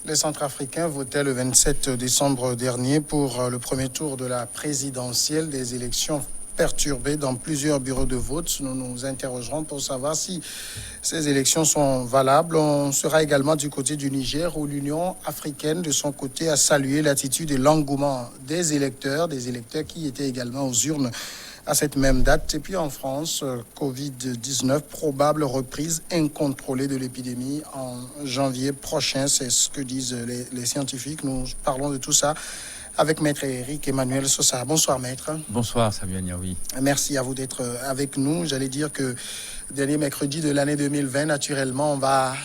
Les Centrafricains votaient le 27 décembre dernier pour le premier tour de la présidentielle, des élections perturbées dans plusieurs bureaux de vote. Nous nous interrogerons pour savoir si ces élections sont valables. On sera également du côté du Niger où l'Union africaine, de son côté, a salué l'attitude et l'engouement des électeurs qui étaient également aux urnes à cette même date. Et puis en France, Covid-19, probable reprise incontrôlée de l'épidémie en janvier prochain. C'est ce que disent les scientifiques. Nous parlons de tout ça avec Maître Eric Emmanuel Sosa. Bonsoir Maître. Bonsoir Samuel Niaoui. Merci à vous d'être avec nous. J'allais dire que dernier mercredi de l'année 2020, naturellement, on va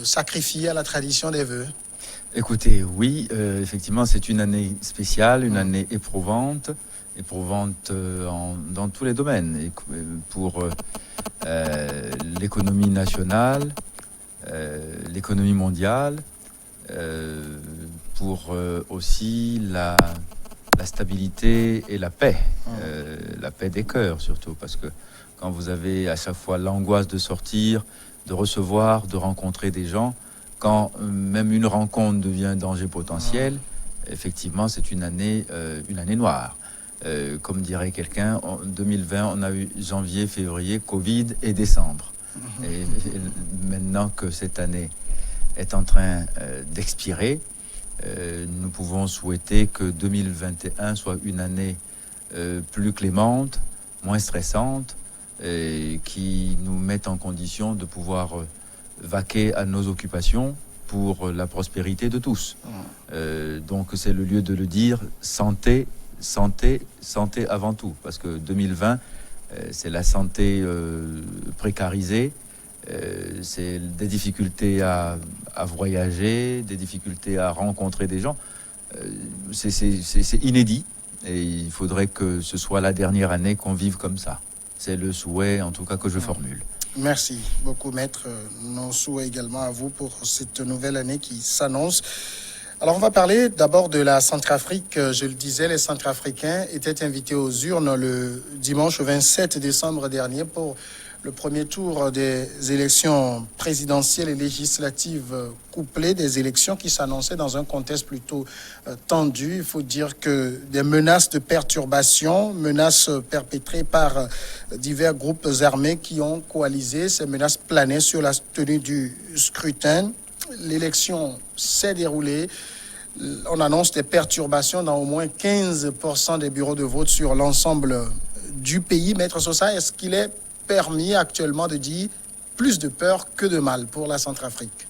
sacrifier à la tradition des vœux. Écoutez, oui, effectivement, c'est une année spéciale, une année éprouvante dans tous les domaines. Et pour l'économie nationale, l'économie mondiale, pour aussi la stabilité et la paix des cœurs surtout, parce que quand vous avez à chaque fois l'angoisse de sortir, de recevoir, de rencontrer des gens, quand même une rencontre devient un danger potentiel, effectivement c'est une année noire. Comme dirait quelqu'un, en 2020 on a eu janvier, février, Covid et décembre. Et maintenant que cette année est en train d'expirer, nous pouvons souhaiter que 2021 soit une année plus clémente, moins stressante, qui nous mette en condition de pouvoir vaquer à nos occupations pour la prospérité de tous. Donc c'est le lieu de le dire, santé avant tout, parce que 2020, c'est la santé précarisée, c'est des difficultés à voyager, des difficultés à rencontrer des gens. C'est inédit, et il faudrait que ce soit la dernière année qu'on vive comme ça. C'est le souhait, en tout cas, que je formule. Merci beaucoup, Maître. Nos souhaits également à vous pour cette nouvelle année qui s'annonce. Alors, on va parler d'abord de la Centrafrique. Je le disais, les Centrafricains étaient invités aux urnes le dimanche 27 décembre dernier pour le premier tour des élections présidentielles et législatives couplées, des élections qui s'annonçaient dans un contexte plutôt tendu. Il faut dire que des menaces de perturbation, menaces perpétrées par divers groupes armés qui ont coalisé, ces menaces planaient sur la tenue du scrutin. L'élection s'est déroulée. On annonce des perturbations dans au moins 15% des bureaux de vote sur l'ensemble du pays. Maître Sosa, est-ce qu'il est permis actuellement de dire plus de peur que de mal pour la Centrafrique?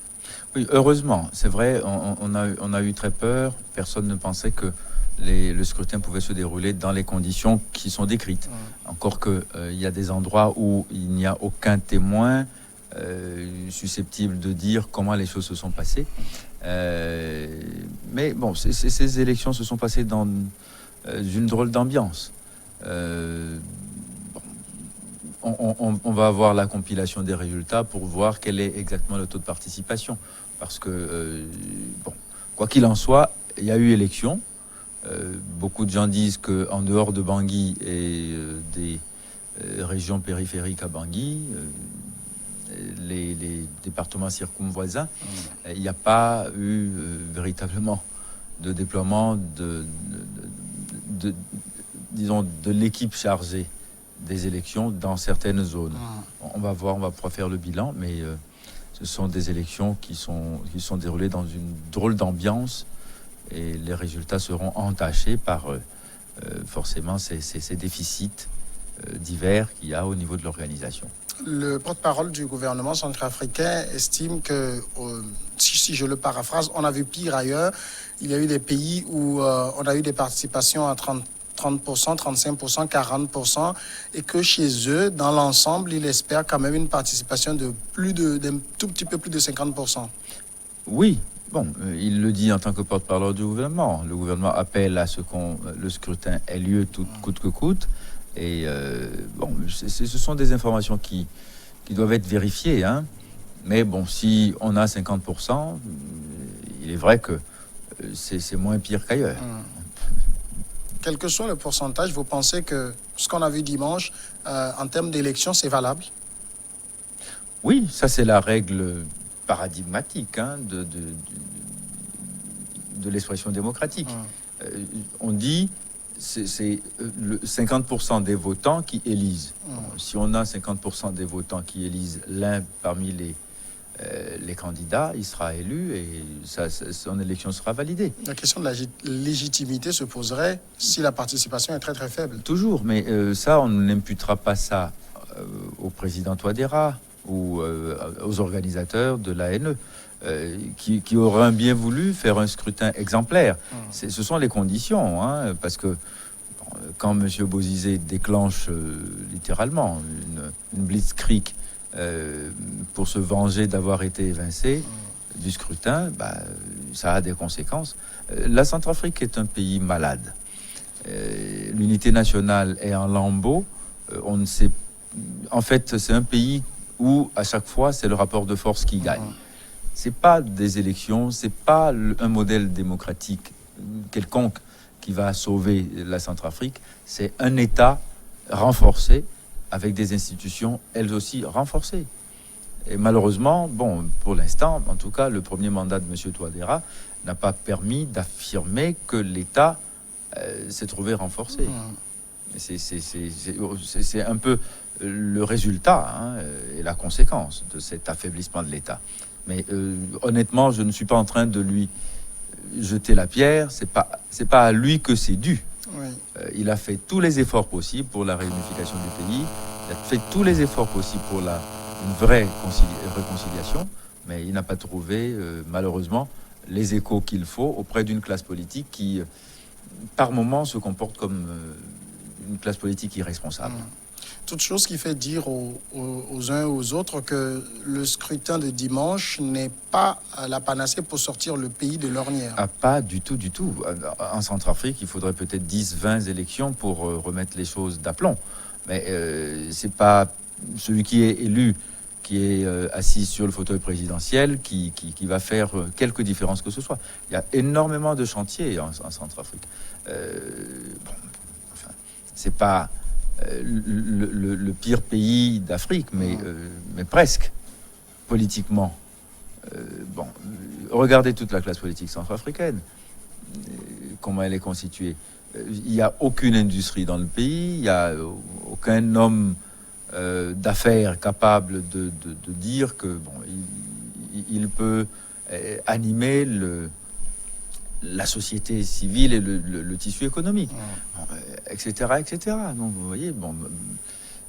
Oui, heureusement, c'est vrai, on a eu très peur. Personne ne pensait que le scrutin pouvait se dérouler dans les conditions qui sont décrites. Encore qu'il y a des endroits où il n'y a aucun témoin susceptible de dire comment les choses se sont passées. Mais bon, ces élections se sont passées dans une drôle d'ambiance. On va avoir la compilation des résultats pour voir quel est exactement le taux de participation. Parce que, quoi qu'il en soit, il y a eu élection. Beaucoup de gens disent qu'en dehors de Bangui et des régions périphériques à Bangui, les départements circonvoisins, il n'y a pas eu véritablement de déploiement disons, de l'équipe chargée des élections dans certaines zones. On va voir, on va pouvoir faire le bilan, mais ce sont des élections qui sont déroulées dans une drôle d'ambiance, et les résultats seront entachés par forcément ces déficits divers qu'il y a au niveau de l'organisation. Le porte-parole du gouvernement centrafricain estime que, si je le paraphrase, on a vu pire ailleurs. Il y a eu des pays où on a eu des participations à 30%, 35%, 40%, et que chez eux, dans l'ensemble, ils espèrent quand même une participation d'un tout petit peu plus de 50%. Oui, bon, il le dit en tant que porte-parole du gouvernement. Le gouvernement appelle à ce que le scrutin ait lieu coûte que coûte. Et ce sont des informations qui doivent être vérifiées, hein. Mais bon, si on a 50%, il est vrai que c'est moins pire qu'ailleurs. Quel que soit le pourcentage, vous pensez que ce qu'on a vu dimanche, en termes d'élection, c'est valable? Oui, ça c'est la règle paradigmatique, hein, de l'expression démocratique. On dit c'est 50% des votants qui élisent. Bon, si on a 50% des votants qui élisent l'un parmi les candidats, il sera élu et son élection sera validée. La question de la légitimité se poserait si la participation est très très faible. Toujours, mais ça, on n'imputera pas ça au président Touadéra ou aux organisateurs de l'ANE. Qui auraient bien voulu faire un scrutin exemplaire. Ce sont les conditions, hein, parce que quand M. Bozizé déclenche littéralement une blitzkrieg pour se venger d'avoir été évincé du scrutin, ça a des conséquences. La Centrafrique est un pays malade. L'unité nationale est en lambeaux. On ne sait... En fait, c'est un pays où, à chaque fois, c'est le rapport de force qui gagne. C'est pas des élections, c'est pas un modèle démocratique quelconque qui va sauver la Centrafrique. C'est un État renforcé avec des institutions, elles aussi renforcées. Et malheureusement, bon, pour l'instant, en tout cas, le premier mandat de M. Touadéra n'a pas permis d'affirmer que l'État s'est trouvé renforcé. C'est un peu le résultat et la conséquence de cet affaiblissement de l'État. Mais honnêtement, je ne suis pas en train de lui jeter la pierre. C'est pas à lui que c'est dû. Oui. Il a fait tous les efforts possibles pour la réunification du pays. Il a fait tous les efforts possibles pour une vraie réconciliation. Mais il n'a pas trouvé, malheureusement, les échos qu'il faut auprès d'une classe politique qui, par moments, se comporte comme une classe politique irresponsable. Toute chose qui fait dire aux uns et aux autres que le scrutin de dimanche n'est pas la panacée pour sortir le pays de l'ornière. Ah, pas du tout, du tout. En Centrafrique, il faudrait peut-être 10, 20 élections pour remettre les choses d'aplomb. Mais c'est pas celui qui est élu, qui est assis sur le fauteuil présidentiel, qui va faire quelque différence que ce soit. Il y a énormément de chantiers en Centrafrique. C'est pas le pire pays d'Afrique, mais presque, politiquement. Regardez toute la classe politique centrafricaine, comment elle est constituée. Il n'y a aucune industrie dans le pays, il n'y a aucun homme d'affaires capable de dire que il peut animer la société civile et le tissu économique, etc., etc. Donc, vous voyez,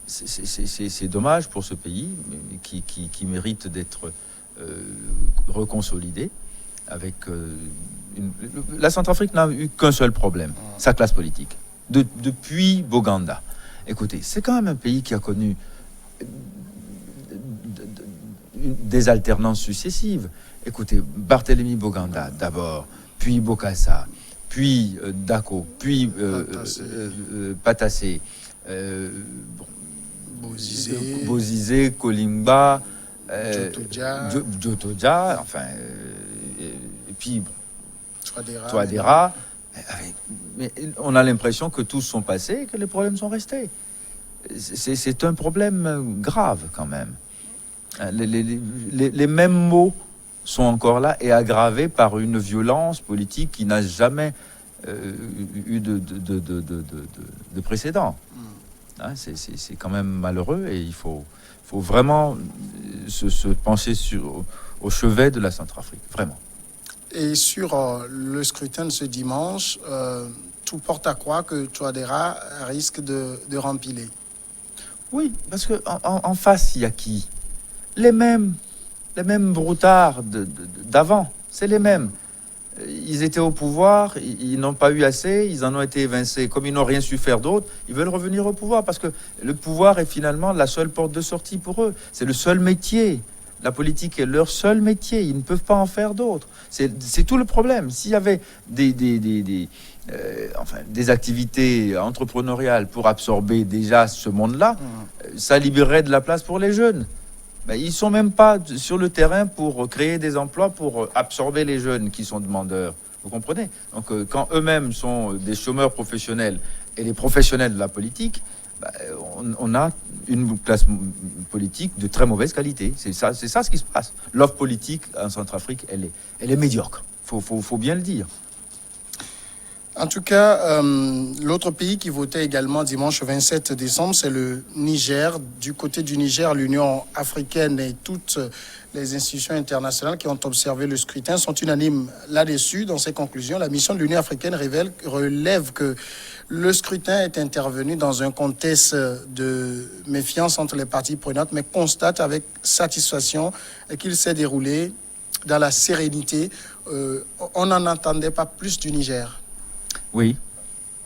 c'est dommage pour ce pays qui mérite d'être reconsolidé avec... La Centrafrique n'a eu qu'un seul problème, sa classe politique, depuis Boganda. Écoutez, c'est quand même un pays qui a connu des alternances successives. Écoutez, Barthélemy Boganda d'abord, puis Bokassa, puis Dako, puis Patassé, Bozizé, Kolimba, Djotodja, enfin, et puis Touadéra. Mais on a l'impression que tous sont passés et que les problèmes sont restés. C'est un problème grave quand même. Les mêmes mots sont encore là et aggravés par une violence politique qui n'a jamais eu de précédent. C'est quand même malheureux et il faut vraiment se pencher au chevet de la Centrafrique, vraiment. Et sur le scrutin de ce dimanche, tout porte à croire que Touadéra risque de rempiler. Oui, parce que en face, il y a qui? Les mêmes broutards d'avant, c'est les mêmes. Ils étaient au pouvoir, ils n'ont pas eu assez, ils en ont été évincés. Comme ils n'ont rien su faire d'autre, ils veulent revenir au pouvoir parce que le pouvoir est finalement la seule porte de sortie pour eux. C'est le seul métier. La politique est leur seul métier. Ils ne peuvent pas en faire d'autres. C'est tout le problème. S'il y avait des activités entrepreneuriales pour absorber déjà ce monde-là, ça libérerait de la place pour les jeunes. Ben, ils ne sont même pas sur le terrain pour créer des emplois, pour absorber les jeunes qui sont demandeurs. Vous comprenez? Donc, quand eux-mêmes sont des chômeurs professionnels et les professionnels de la politique, on a une classe politique de très mauvaise qualité. C'est ça ce qui se passe. L'offre politique en Centrafrique, elle est médiocre. faut bien le dire. En tout cas, l'autre pays qui votait également dimanche 27 décembre, c'est le Niger. Du côté du Niger, l'Union africaine et toutes les institutions internationales qui ont observé le scrutin sont unanimes là-dessus. Dans ses conclusions, la mission de l'Union africaine relève que le scrutin est intervenu dans un contexte de méfiance entre les parties prenantes, mais constate avec satisfaction qu'il s'est déroulé dans la sérénité. On n'en entendait pas plus du Niger. Oui,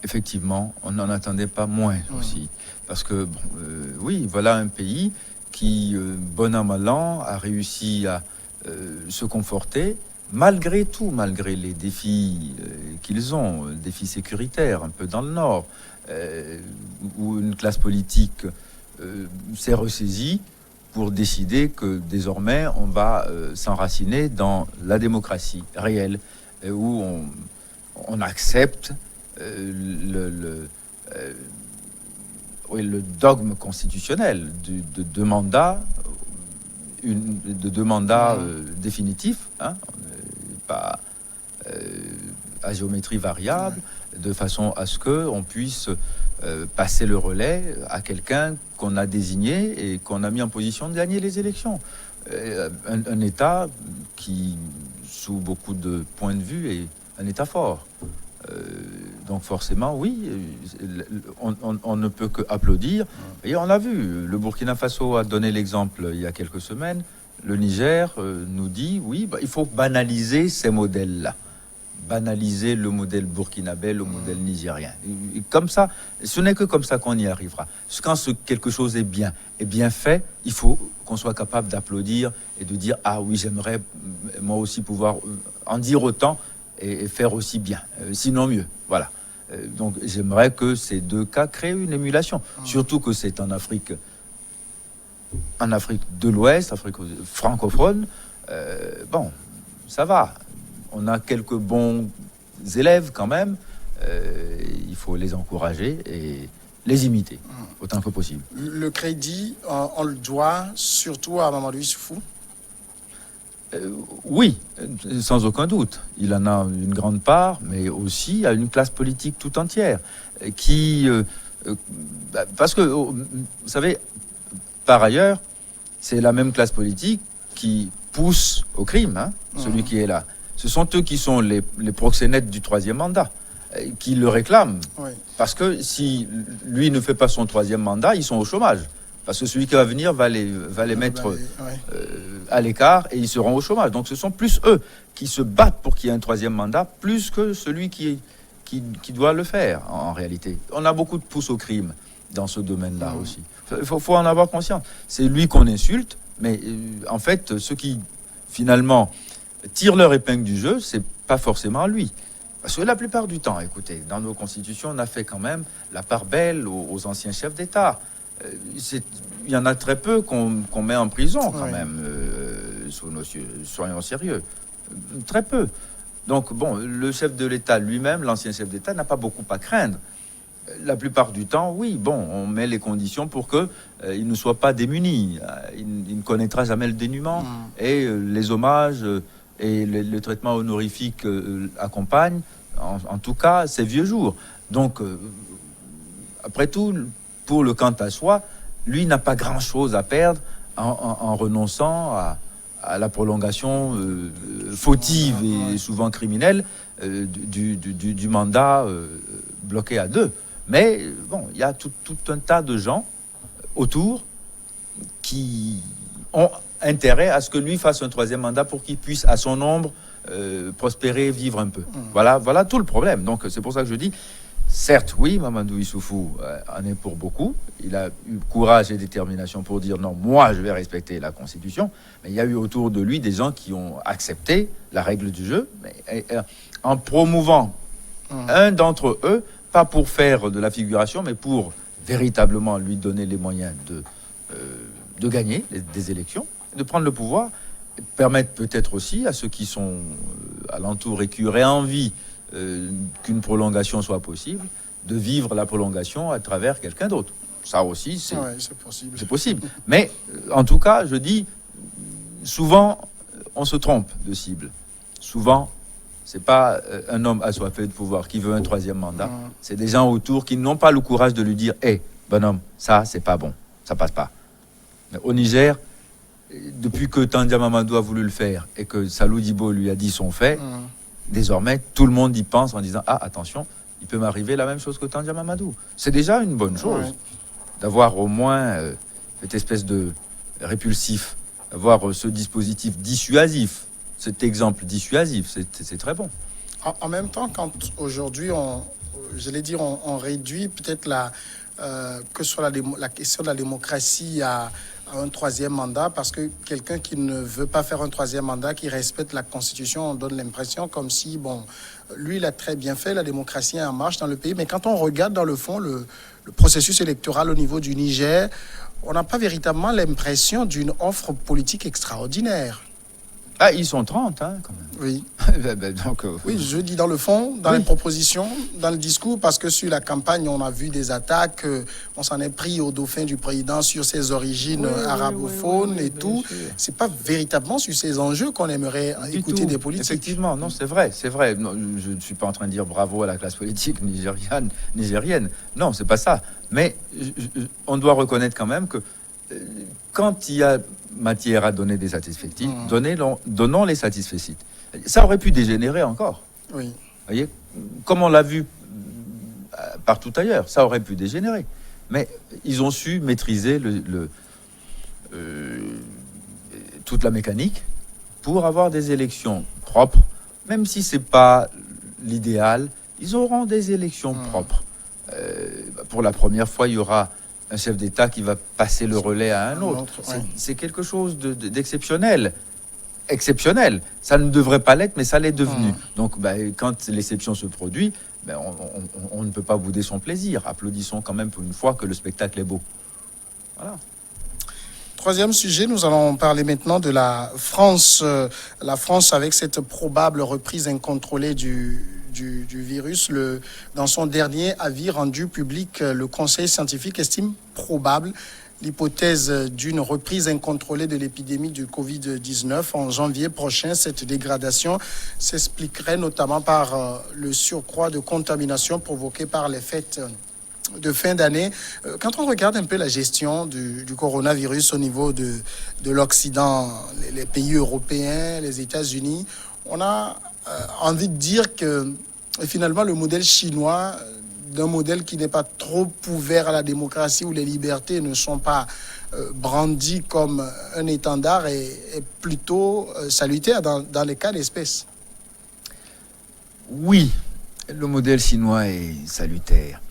effectivement, on n'en attendait pas moins aussi. Parce que, oui, voilà un pays qui, bon an, mal an, a réussi à se conforter, malgré tout, malgré les défis qu'ils ont, défis sécuritaires un peu dans le nord, où une classe politique s'est ressaisie pour décider que désormais on va s'enraciner dans la démocratie réelle, où on accepte le dogme constitutionnel de deux mandats, définitifs, hein, pas à géométrie variable, de façon à ce qu'on puisse passer le relais à quelqu'un qu'on a désigné et qu'on a mis en position de gagner les élections. Un État qui, sous beaucoup de points de vue, est un État fort. Donc forcément, oui, on ne peut que applaudir. Et on l'a vu, le Burkina Faso a donné l'exemple il y a quelques semaines. Le Niger nous dit, oui, il faut banaliser ces modèles-là. Banaliser le modèle burkinabé, le modèle nigérien. Et comme ça, ce n'est que comme ça qu'on y arrivera. Quand quelque chose est bien fait, il faut qu'on soit capable d'applaudir et de dire, ah oui, j'aimerais moi aussi pouvoir en dire autant et faire aussi bien, sinon mieux. Voilà. Donc j'aimerais que ces deux cas créent une émulation. Surtout que c'est en Afrique de l'Ouest, Afrique francophone. Bon, ça va. On a quelques bons élèves quand même. Il faut les encourager et les imiter autant que possible. Le crédit, on le doit surtout à Mamadou Issoufou. Oui, sans aucun doute. Il en a une grande part, mais aussi à une classe politique tout entière qui... parce que, vous savez, par ailleurs, c'est la même classe politique qui pousse au crime, hein, celui qui est là. Ce sont eux qui sont les proxénètes du troisième mandat, qui le réclament. Oui. Parce que si lui ne fait pas son troisième mandat, ils sont au chômage. Parce que celui qui va venir va les mettre à l'écart et ils seront au chômage. Donc ce sont plus eux qui se battent pour qu'il y ait un troisième mandat, plus que celui qui doit le faire, en réalité. On a beaucoup de pouces au crime dans ce domaine-là aussi. Il faut en avoir conscience. C'est lui qu'on insulte, mais en fait, ceux qui, finalement, tirent leur épingle du jeu, c'est pas forcément lui. Parce que la plupart du temps, écoutez, dans nos constitutions, on a fait quand même la part belle aux anciens chefs d'État. Il y en a très peu qu'on met en prison quand même, soyons sérieux. Très peu. Donc bon, le chef de l'État lui-même, l'ancien chef d'État, n'a pas beaucoup à craindre. La plupart du temps, oui, bon, on met les conditions pour que il ne soit pas démuni. Il ne connaîtra jamais le dénuement. Et les hommages et le traitement honorifique accompagnent, en tout cas, ces vieux jours. Donc, après tout, pour le quant à soi, lui n'a pas grand-chose à perdre en renonçant à la prolongation fautive et souvent criminelle du mandat bloqué à 2. Mais bon, il y a tout un tas de gens autour qui ont intérêt à ce que lui fasse un troisième mandat pour qu'il puisse, à son ombre, prospérer, vivre un peu. Voilà tout le problème. Donc c'est pour ça que je dis, certes, oui, Mamadou Issoufou en est pour beaucoup. Il a eu courage et détermination pour dire non, moi je vais respecter la Constitution. Mais il y a eu autour de lui des gens qui ont accepté la règle du jeu, mais en promouvant un d'entre eux, pas pour faire de la figuration, mais pour véritablement lui donner les moyens de gagner des élections, de prendre le pouvoir, permettre peut-être aussi à ceux qui sont alentour et qui auraient envie qu'une prolongation soit possible, de vivre la prolongation à travers quelqu'un d'autre. Ça aussi, c'est possible. C'est possible. Mais en tout cas, je dis, souvent, on se trompe de cible. Souvent, C'est pas un homme assoiffé de pouvoir qui veut un troisième mandat. C'est des gens autour qui n'ont pas le courage de lui dire « Hé, bonhomme, ça, c'est pas bon. Ça passe pas. » Mais au Niger, depuis que Tandja Mamadou a voulu le faire et que Salou Djibo lui a dit son fait, désormais, tout le monde y pense en disant « Ah, attention, il peut m'arriver la même chose que Tandja Mamadou. » C'est déjà une bonne chose d'avoir au moins cette espèce de répulsif, d'avoir ce dispositif dissuasif, cet exemple dissuasif, c'est très bon. En même temps, quand aujourd'hui, on réduit peut-être que sur la question de la démocratie à un troisième mandat, parce que quelqu'un qui ne veut pas faire un troisième mandat, qui respecte la Constitution, on donne l'impression comme si, lui, il a très bien fait, la démocratie est en marche dans le pays, mais quand on regarde dans le fond le processus électoral au niveau du Niger, on n'a pas véritablement l'impression d'une offre politique extraordinaire. Ah, ils sont 30, hein, quand même. Oui. Donc, oui, je dis dans le fond, dans les propositions, dans le discours, parce que sur la campagne, on a vu des attaques, on s'en est pris au dauphin du président sur ses origines arabophones et tout. C'est pas véritablement sur ces enjeux qu'on aimerait écouter des politiques. Effectivement, non, c'est vrai. Non, je ne suis pas en train de dire bravo à la classe politique nigérienne. Non, c'est pas ça. Mais on doit reconnaître quand même que quand il y a matière à donner des satisfecits, donnons les satisfecits. Ça aurait pu dégénérer encore. Oui. Vous voyez, comme on l'a vu partout ailleurs, ça aurait pu dégénérer. Mais ils ont su maîtriser toute la mécanique pour avoir des élections propres, même si c'est pas l'idéal, ils auront des élections propres. Pour la première fois, il y aura un chef d'État qui va passer le relais à un autre. C'est quelque chose d'exceptionnel. Exceptionnel. Ça ne devrait pas l'être, mais ça l'est devenu. Donc, quand l'exception se produit, on ne peut pas bouder son plaisir. Applaudissons quand même pour une fois que le spectacle est beau. Voilà. Troisième sujet, nous allons parler maintenant de la France. La France avec cette probable reprise incontrôlée du virus. Dans son dernier avis rendu public, le Conseil scientifique estime probable l'hypothèse d'une reprise incontrôlée de l'épidémie du Covid-19 en janvier prochain. Cette dégradation s'expliquerait notamment par le surcroît de contamination provoqué par les fêtes de fin d'année. Quand on regarde un peu la gestion du coronavirus au niveau de l'Occident, les pays européens, les États-Unis, on a envie de dire que finalement le modèle chinois, d'un modèle qui n'est pas trop ouvert à la démocratie, où les libertés ne sont pas brandies comme un étendard, est plutôt salutaire dans les cas d'espèce. Oui, le modèle chinois est salutaire.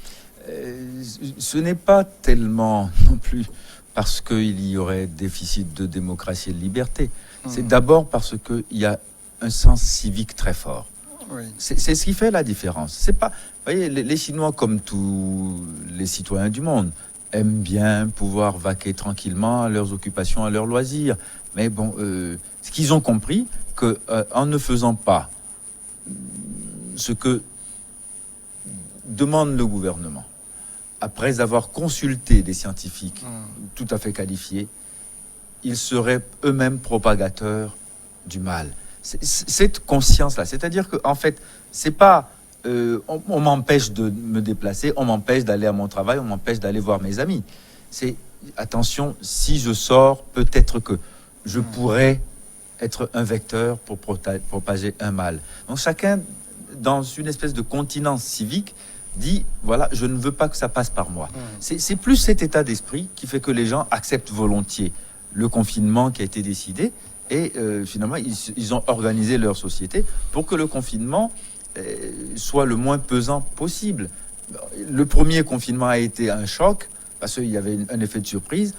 Ce n'est pas tellement non plus parce qu'il y aurait déficit de démocratie et de liberté. C'est d'abord parce qu'il y a un sens civique très fort. Oui. C'est ce qui fait la différence. C'est pas, vous voyez, les Chinois, comme tous les citoyens du monde, aiment bien pouvoir vaquer tranquillement à leurs occupations, à leurs loisirs. Mais bon, ce qu'ils ont compris, que en ne faisant pas ce que demande le gouvernement, après avoir consulté des scientifiques tout à fait qualifiés, ils seraient eux-mêmes propagateurs du mal. Cette conscience-là, c'est-à-dire qu'en fait, c'est pas on m'empêche de me déplacer, on m'empêche d'aller à mon travail, on m'empêche d'aller voir mes amis. C'est attention, si je sors, peut-être que je pourrais être un vecteur pour propager un mal. Donc chacun, dans une espèce de continence civique, dit, voilà, je ne veux pas que ça passe par moi. C'est plus cet état d'esprit qui fait que les gens acceptent volontiers le confinement qui a été décidé et finalement, ils ont organisé leur société pour que le confinement soit le moins pesant possible. Le premier confinement a été un choc parce qu'il y avait un effet de surprise.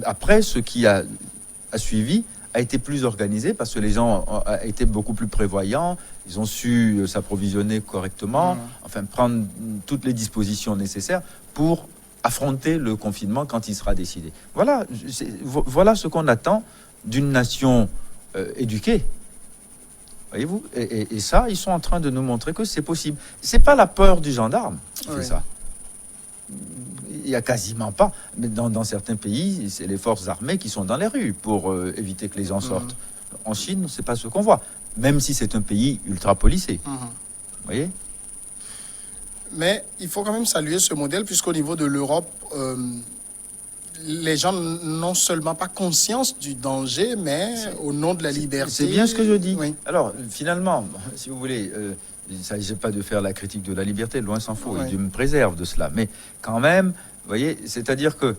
Après, ce qui a suivi a été plus organisé parce que les gens ont été beaucoup plus prévoyants, ils ont su s'approvisionner correctement, enfin prendre toutes les dispositions nécessaires pour affronter le confinement quand il sera décidé. Voilà ce qu'on attend d'une nation éduquée. Voyez-vous, et ça, ils sont en train de nous montrer que c'est possible. C'est pas la peur du gendarme qui fait ça. Il y a quasiment pas, mais dans certains pays, c'est les forces armées qui sont dans les rues pour éviter que les gens sortent. En Chine, c'est pas ce qu'on voit. même si c'est un pays ultra policé. Mhm. Vous voyez? Mais il faut quand même saluer ce modèle, puisqu'au niveau de l'Europe, les gens n'ont seulement pas conscience du danger, mais au nom de la liberté... C'est bien ce que je dis. Oui. Alors, finalement, si vous voulez, il ne s'agit pas de faire la critique de la liberté, loin s'en faut, Oui. et Dieu me préserve de cela. Mais quand même, vous voyez, c'est-à-dire que,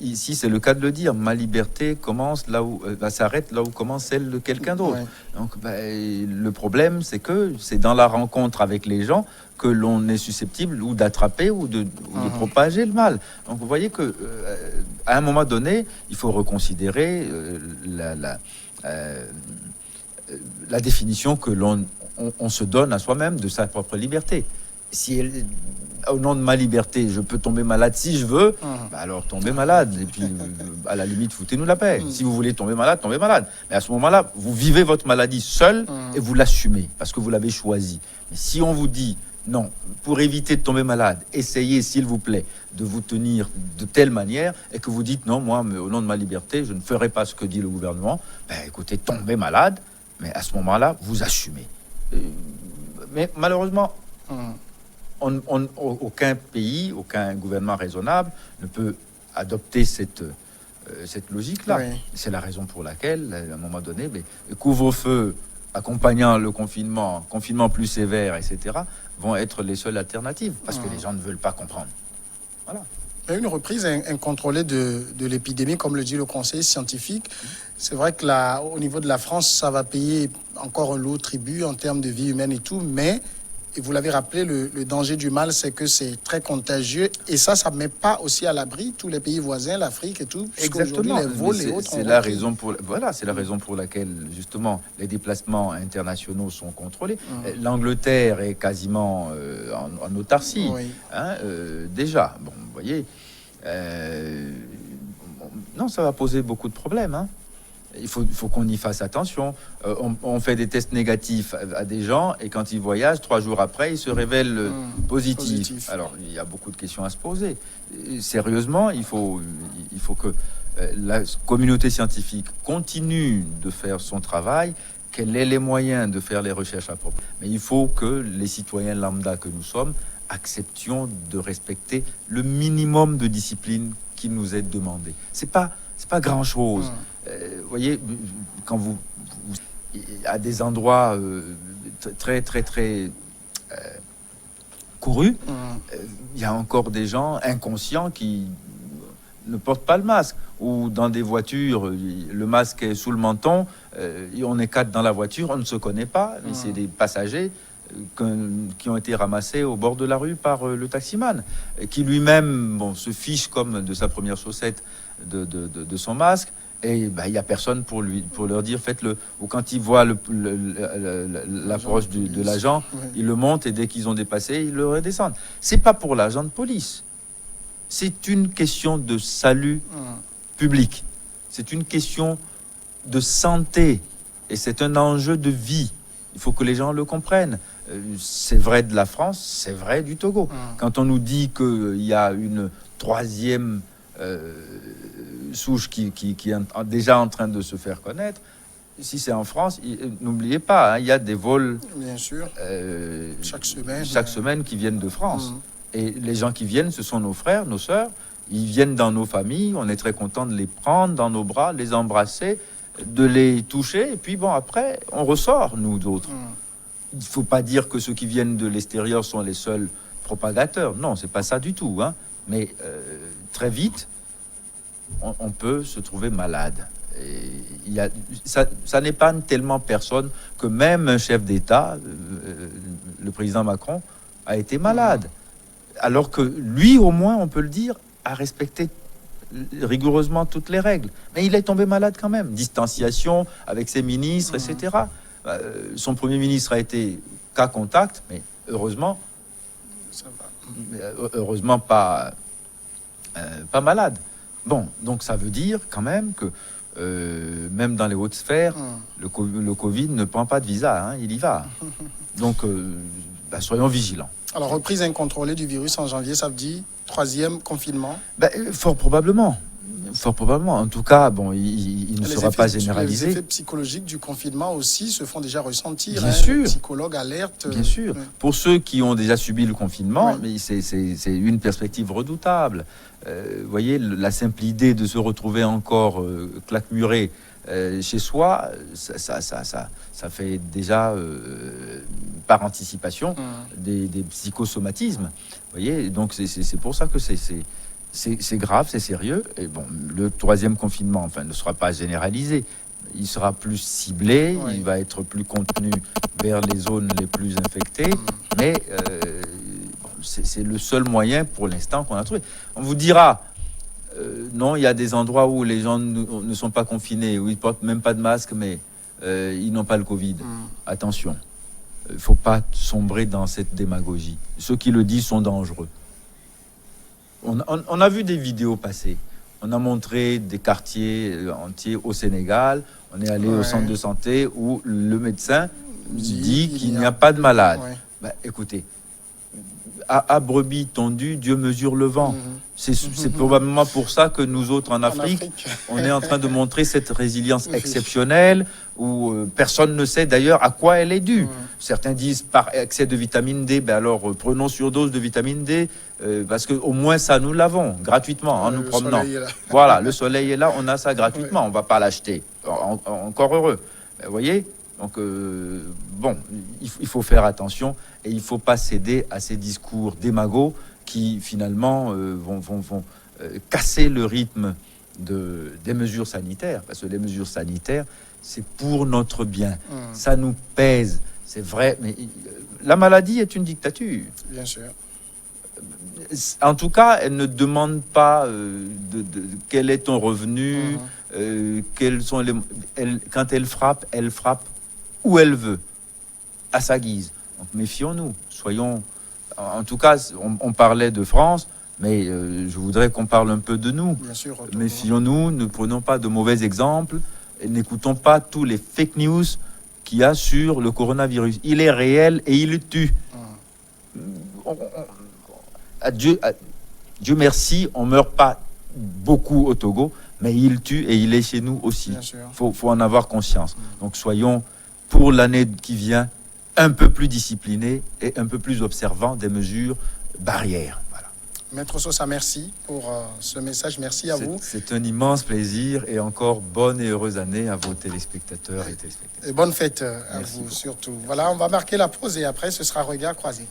ici c'est le cas de le dire, ma liberté commence là où, s'arrête là où commence celle de quelqu'un d'autre. Oui. Donc, le problème, c'est que c'est dans la rencontre avec les gens que l'on est susceptible ou d'attraper ou de propager le mal. Donc vous voyez que à un moment donné, il faut reconsidérer la définition que on se donne à soi-même de sa propre liberté. Si au nom de ma liberté, je peux tomber malade si je veux, alors tombez malade. Et puis, à la limite, foutez-nous la paix. Si vous voulez tomber malade, tombez malade. Mais à ce moment-là, vous vivez votre maladie seul et vous l'assumez parce que vous l'avez choisi. Mais si on vous dit, non, pour éviter de tomber malade, essayez, s'il vous plaît, de vous tenir de telle manière et que vous dites, non, moi, mais au nom de ma liberté, je ne ferai pas ce que dit le gouvernement, écoutez, tombez malade, mais à ce moment-là, vous assumez. Mais malheureusement, aucun pays, aucun gouvernement raisonnable ne peut adopter cette logique-là. Oui. C'est la raison pour laquelle, à un moment donné, le couvre-feu accompagnant le confinement plus sévère, etc., vont être les seules alternatives, parce que les gens ne veulent pas comprendre. Voilà. Il y a une reprise incontrôlée de l'épidémie, comme le dit le conseil scientifique. C'est vrai que là, au niveau de la France, ça va payer encore un lourd tribut en termes de vie humaine et tout, mais, et vous l'avez rappelé, le danger du mal, c'est que c'est très contagieux, et ça ne met pas aussi à l'abri tous les pays voisins, l'Afrique et tout. Exactement. Les vols et autres. C'est la raison pour laquelle, justement, les déplacements internationaux sont contrôlés. L'Angleterre est quasiment en autarcie. Oui. Déjà, bon, vous voyez, non, ça va poser beaucoup de problèmes. Il faut qu'on y fasse attention. On fait des tests négatifs à des gens et quand ils voyagent, 3 jours après, ils se révèlent positifs. Alors, il y a beaucoup de questions à se poser. Et sérieusement, il faut que la communauté scientifique continue de faire son travail, qu'elle ait les moyens de faire les recherches à propos. Mais il faut que les citoyens lambda que nous sommes acceptions de respecter le minimum de discipline qui nous est demandé. C'est pas grand-chose. Vous voyez, quand vous à des endroits très courus, il y a encore des gens inconscients qui ne portent pas le masque, ou dans des voitures, le masque est sous le menton, on est 4 dans la voiture, on ne se connaît pas, mais c'est des passagers qui ont été ramassés au bord de la rue par le taximan, qui lui-même se fiche comme de sa première chaussette de son masque, et il n'y a personne pour leur dire faites-le. Ou quand ils voient l'approche de l'agent, ils le montent et dès qu'ils ont dépassé, ils le redescendent. C'est pas pour l'agent de police. C'est une question de salut public. C'est une question de santé et c'est un enjeu de vie. Il faut que les gens le comprennent. C'est vrai de la France, c'est vrai du Togo. Quand on nous dit qu'il y a une 3e souche qui est déjà en train de se faire connaître, si c'est en France, n'oubliez pas, il y a des vols bien sûr, chaque semaine qui viennent de France. Et les gens qui viennent, ce sont nos frères, nos sœurs. Ils viennent dans nos familles. On est très content de les prendre dans nos bras, les embrasser, de les toucher. Et puis après, on ressort, nous autres. Il ne faut pas dire que ceux qui viennent de l'extérieur sont les seuls propagateurs. Non, c'est pas ça du tout. Mais très vite, on peut se trouver malade. Et ça n'épargne tellement personne que même un chef d'État, le président Macron, a été malade. Alors que lui, au moins, on peut le dire, a respecté rigoureusement toutes les règles. Mais il est tombé malade quand même. Distanciation avec ses ministres, etc. Son premier ministre a été cas contact, mais heureusement, pas malade. Bon, donc ça veut dire quand même que même dans les hautes sphères, le Covid ne prend pas de visa, il y va. Donc, soyons vigilants. Alors, reprise incontrôlée du virus en janvier, ça veut dire 3e confinement? Fort probablement. Fort probablement. En tout cas, bon, il ne sera pas généralisé. Les effets psychologiques du confinement aussi se font déjà ressentir. Bien sûr. Les psychologues alertent. Bien sûr. Pour ceux qui ont déjà subi le confinement, mais c'est une perspective redoutable. Vous voyez, la simple idée de se retrouver encore claquemuré chez soi, ça fait déjà, par anticipation, des psychosomatismes. Vous voyez, donc c'est pour ça que c'est grave, c'est sérieux. Et bon, le troisième confinement, enfin, ne sera pas généralisé. Il sera plus ciblé, il va être plus contenu vers les zones les plus infectées. Mais c'est le seul moyen pour l'instant qu'on a trouvé. On vous dira, non, il y a des endroits où les gens ne sont pas confinés, où ils portent même pas de masque, mais ils n'ont pas le Covid. Attention, il ne faut pas sombrer dans cette démagogie. Ceux qui le disent sont dangereux. On a vu des vidéos passer. On a montré des quartiers entiers au Sénégal. On est allé au centre de santé où le médecin dit qu'il n'y a pas de malade. Ben, écoutez, à brebis tondue, Dieu mesure le vent. C'est probablement pour ça que nous autres en Afrique, on est en train de montrer cette résilience exceptionnelle où personne ne sait d'ailleurs à quoi elle est due. Certains disent par excès de vitamine D. Ben alors prenons surdose de vitamine D parce qu'au moins ça nous l'avons gratuitement en nous promenant. Voilà, le soleil est là, on a ça gratuitement, on ne va pas l'acheter. Encore heureux. Vous voyez ? Donc, bon, il faut faire attention et il ne faut pas céder à ces discours démagos qui, finalement, vont casser le rythme des mesures sanitaires. Parce que les mesures sanitaires, c'est pour notre bien. Ça nous pèse, c'est vrai. Mais la maladie est une dictature. Bien sûr. En tout cas, elle ne demande pas quel est ton revenu, quels sont quand elle frappe où elle veut, à sa guise. Donc méfions-nous, soyons... En tout cas, on parlait de France, mais je voudrais qu'on parle un peu de nous. Bien sûr, méfions-nous, ne prenons pas de mauvais exemples, et n'écoutons pas tous les fake news qu'il y a sur le coronavirus. Il est réel et il tue. Dieu merci, on ne meurt pas beaucoup au Togo, mais il tue et il est chez nous aussi. Faut en avoir conscience. Donc soyons... pour l'année qui vient, un peu plus discipliné et un peu plus observant des mesures barrières. Voilà. Maître Sosa, merci pour ce message. Merci à vous. C'est un immense plaisir et encore bonne et heureuse année à vos téléspectateurs et téléspectatrices. Et bonne fête à vous surtout. Voilà, on va marquer la pause et après ce sera regard croisé.